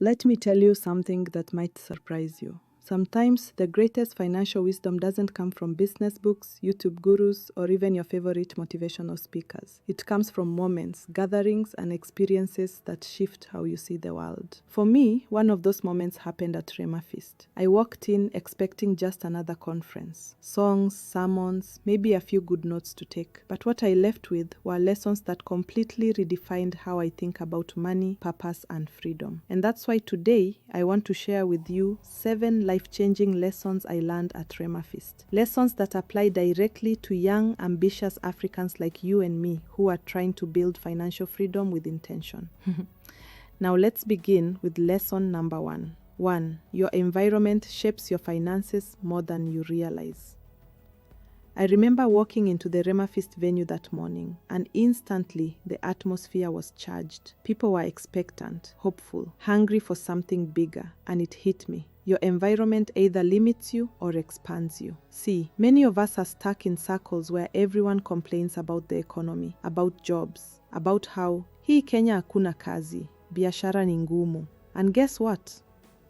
Let me tell you something that might surprise you. Sometimes the greatest financial wisdom doesn't come from business books, YouTube gurus, or even your favorite motivational speakers. It comes from moments, gatherings, and experiences that shift how you see the world. For me, one of those moments happened at Rhema Feast. I walked in expecting just another conference. Songs, sermons, maybe a few good notes to take. But what I left with were lessons that completely redefined how I think about money, purpose, and freedom. And that's why today, I want to share with you 7 life-changing lessons I learned at Rhema Feast. Lessons that apply directly to young, ambitious Africans like you and me who are trying to build financial freedom with intention. Now let's begin with lesson number 1. 1. Your environment shapes your finances more than you realize. I remember walking into the Rhema Feast venue that morning, and instantly the atmosphere was charged. People were expectant, hopeful, hungry for something bigger, and it hit me. Your environment either limits you or expands you. See, many of us are stuck in circles where everyone complains about the economy, about jobs, about how hii Kenya hakuna kazi, biashara ni ngumu. And guess what?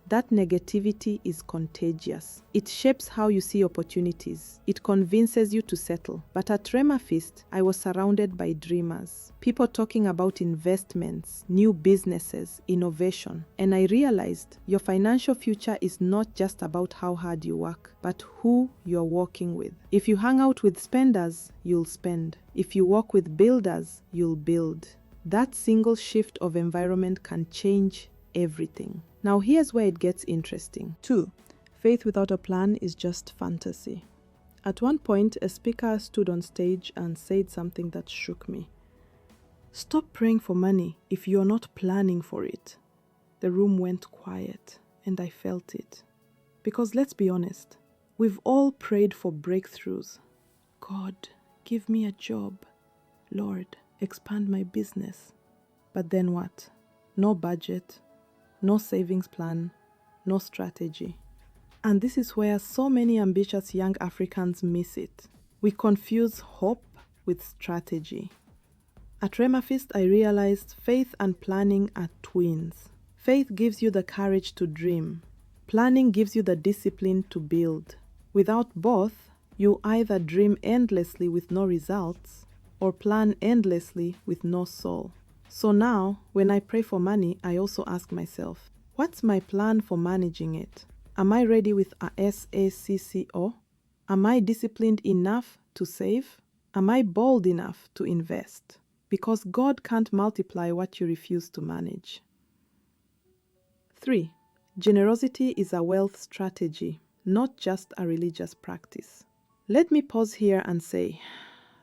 That negativity is contagious. It shapes how you see opportunities. It convinces you to settle. But at Rhema Feast, I was surrounded by dreamers. People talking about investments, new businesses, innovation. And I realized your financial future is not just about how hard you work, but who you're working with. If you hang out with spenders, you'll spend. If you work with builders, you'll build. That single shift of environment can change everything. Now here's where it gets interesting. 2. Faith without a plan is just fantasy. At one point, a speaker stood on stage and said something that shook me. Stop praying for money if you're not planning for it. The room went quiet, and I felt it. Because let's be honest, we've all prayed for breakthroughs. God, give me a job. Lord, expand my business. But then what? No budget. No savings plan, no strategy. And this is where so many ambitious young Africans miss it. We confuse hope with strategy. At Rhema Feast, I realized faith and planning are twins. Faith gives you the courage to dream. Planning gives you the discipline to build. Without both, you either dream endlessly with no results or plan endlessly with no soul. So now, when I pray for money, I also ask myself, what's my plan for managing it? Am I ready with a SACCO? Am I disciplined enough to save? Am I bold enough to invest? Because God can't multiply what you refuse to manage. 3. Generosity is a wealth strategy, not just a religious practice. Let me pause here and say,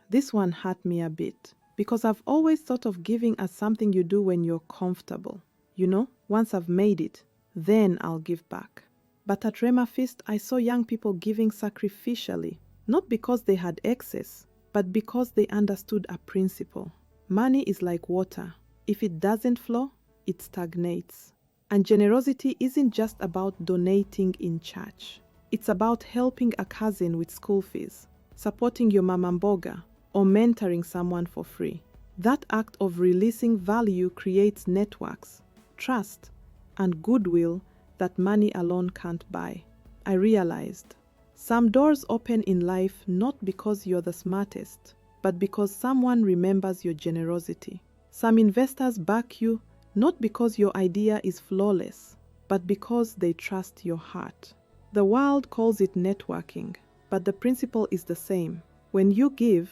this one hurt me a bit. Because I've always thought of giving as something you do when you're comfortable. You know, once I've made it, then I'll give back. But at Rhema Feast, I saw young people giving sacrificially, not because they had excess, but because they understood a principle. Money is like water. If it doesn't flow, it stagnates. And generosity isn't just about donating in church. It's about helping a cousin with school fees, supporting your mama mboga, or mentoring someone for free. That act of releasing value creates networks, trust, and goodwill that money alone can't buy. I realized some doors open in life not because you're the smartest, but because someone remembers your generosity. Some investors back you not because your idea is flawless, but because they trust your heart. The world calls it networking, but the principle is the same. When you give,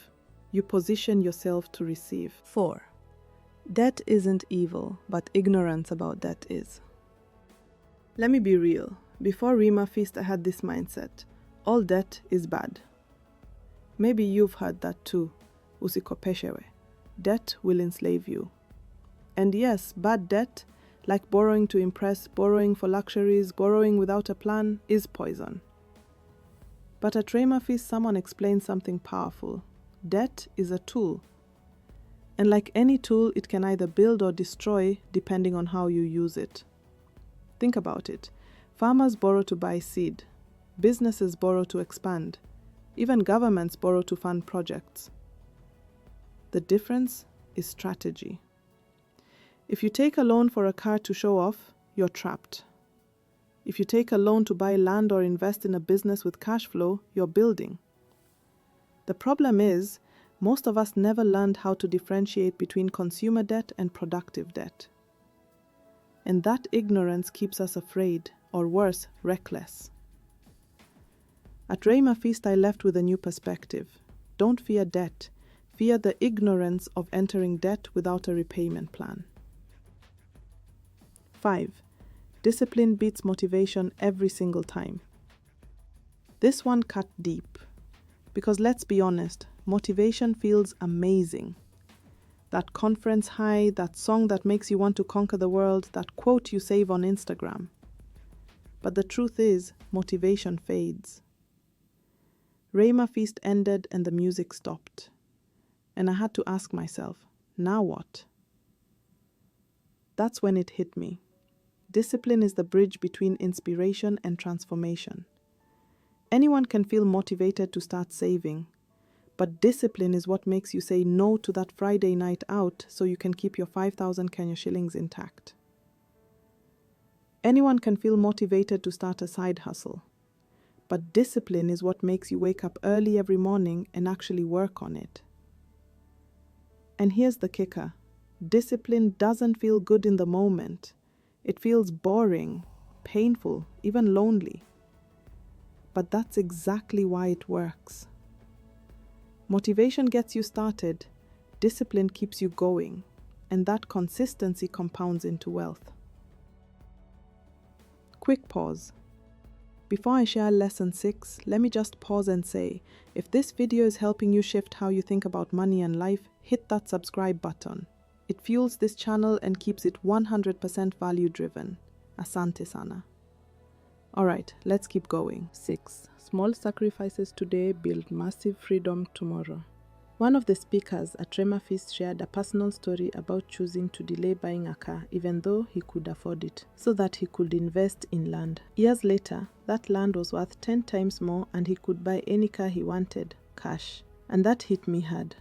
you position yourself to receive. 4. Debt isn't evil, but ignorance about debt is. Let me be real. Before Rhema Feast, I had this mindset. All debt is bad. Maybe you've heard that too. Usikopeshewe. Debt will enslave you. And yes, bad debt, like borrowing to impress, borrowing for luxuries, borrowing without a plan, is poison. But at Rhema Feast, someone explained something powerful. Debt is a tool. And like any tool, it can either build or destroy depending on how you use it. Think about it. Farmers borrow to buy seed. Businesses borrow to expand. Even governments borrow to fund projects. The difference is strategy. If you take a loan for a car to show off, you're trapped. If you take a loan to buy land or invest in a business with cash flow, you're building. The problem is, most of us never learned how to differentiate between consumer debt and productive debt. And that ignorance keeps us afraid, or worse, reckless. At Rhema Feast, I left with a new perspective. Don't fear debt. Fear the ignorance of entering debt without a repayment plan. 5. Discipline beats motivation every single time. This one cut deep. Because let's be honest, motivation feels amazing. That conference high, that song that makes you want to conquer the world, that quote you save on Instagram. But the truth is, motivation fades. Rhema Feast ended and the music stopped. And I had to ask myself, now what? That's when it hit me. Discipline is the bridge between inspiration and transformation. Anyone can feel motivated to start saving, but discipline is what makes you say no to that Friday night out so you can keep your 5,000 Kenya shillings intact. Anyone can feel motivated to start a side hustle, but discipline is what makes you wake up early every morning and actually work on it. And here's the kicker. Discipline doesn't feel good in the moment. It feels boring, painful, even lonely. But that's exactly why it works. Motivation gets you started, discipline keeps you going, and that consistency compounds into wealth. Quick pause. Before I share lesson 6, let me just pause and say, if this video is helping you shift how you think about money and life, hit that subscribe button. It fuels this channel and keeps it 100% value driven. Asante sana. Alright, let's keep going. 6. Small sacrifices today build massive freedom tomorrow. One of the speakers at Rhema Feast shared a personal story about choosing to delay buying a car even though he could afford it, so that he could invest in land. Years later, that land was worth 10 times more and he could buy any car he wanted, cash. And that hit me hard.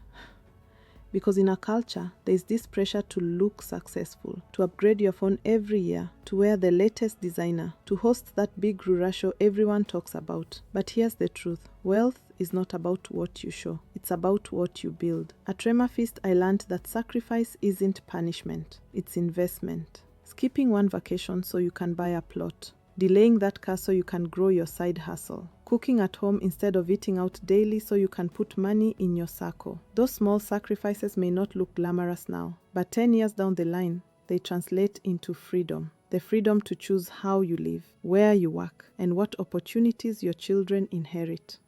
Because in our culture, there's this pressure to look successful, to upgrade your phone every year, to wear the latest designer, to host that big Rura show everyone talks about. But here's the truth. Wealth is not about what you show. It's about what you build. At Rhema Feast, I learned that sacrifice isn't punishment. It's investment. Skipping one vacation so you can buy a plot. Delaying that car so you can grow your side hustle. Cooking at home instead of eating out daily so you can put money in your circle. Those small sacrifices may not look glamorous now, but 10 years down the line, they translate into freedom. The freedom to choose how you live, where you work, and what opportunities your children inherit.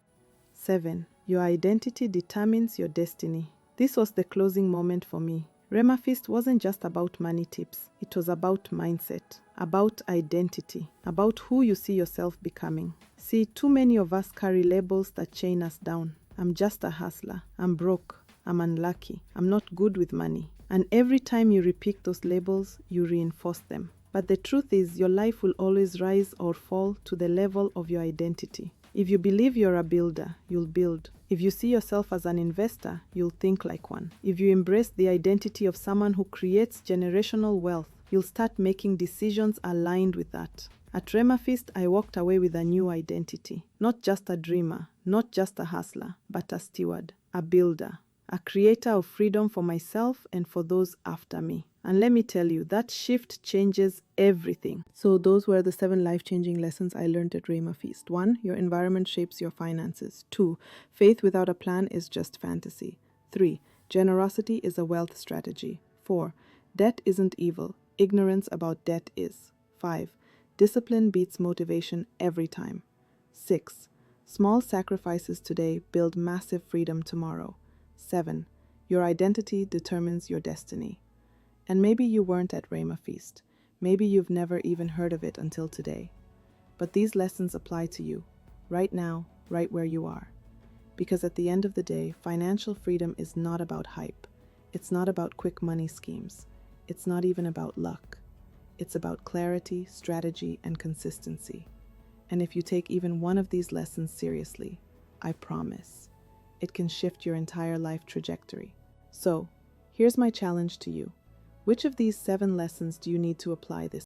7. Your identity determines your destiny. This was the closing moment for me. Rhema Feast wasn't just about money tips. It was about mindset, about identity, about who you see yourself becoming. See, too many of us carry labels that chain us down. I'm just a hustler. I'm broke. I'm unlucky. I'm not good with money. And every time you repeat those labels, you reinforce them. But the truth is, your life will always rise or fall to the level of your identity. If you believe you're a builder, you'll build. If you see yourself as an investor, you'll think like one. If you embrace the identity of someone who creates generational wealth, you'll start making decisions aligned with that. At Rhema Feast, I walked away with a new identity. Not just a dreamer, not just a hustler, but a steward, a builder, a creator of freedom for myself and for those after me. And let me tell you, that shift changes everything. So those were the 7 life-changing lessons I learned at Rhema Feast. 1. Your environment shapes your finances. 2. Faith without a plan is just fantasy. 3. Generosity is a wealth strategy. 4. Debt isn't evil. Ignorance about debt is. 5. Discipline beats motivation every time. 6. Small sacrifices today build massive freedom tomorrow. 7. Your identity determines your destiny. And maybe you weren't at Rhema Feast. Maybe you've never even heard of it until today. But these lessons apply to you, right now, right where you are. Because at the end of the day, financial freedom is not about hype. It's not about quick money schemes. It's not even about luck. It's about clarity, strategy, and consistency. And if you take even one of these lessons seriously, I promise, it can shift your entire life trajectory. So, here's my challenge to you. Which of these 7 lessons do you need to apply this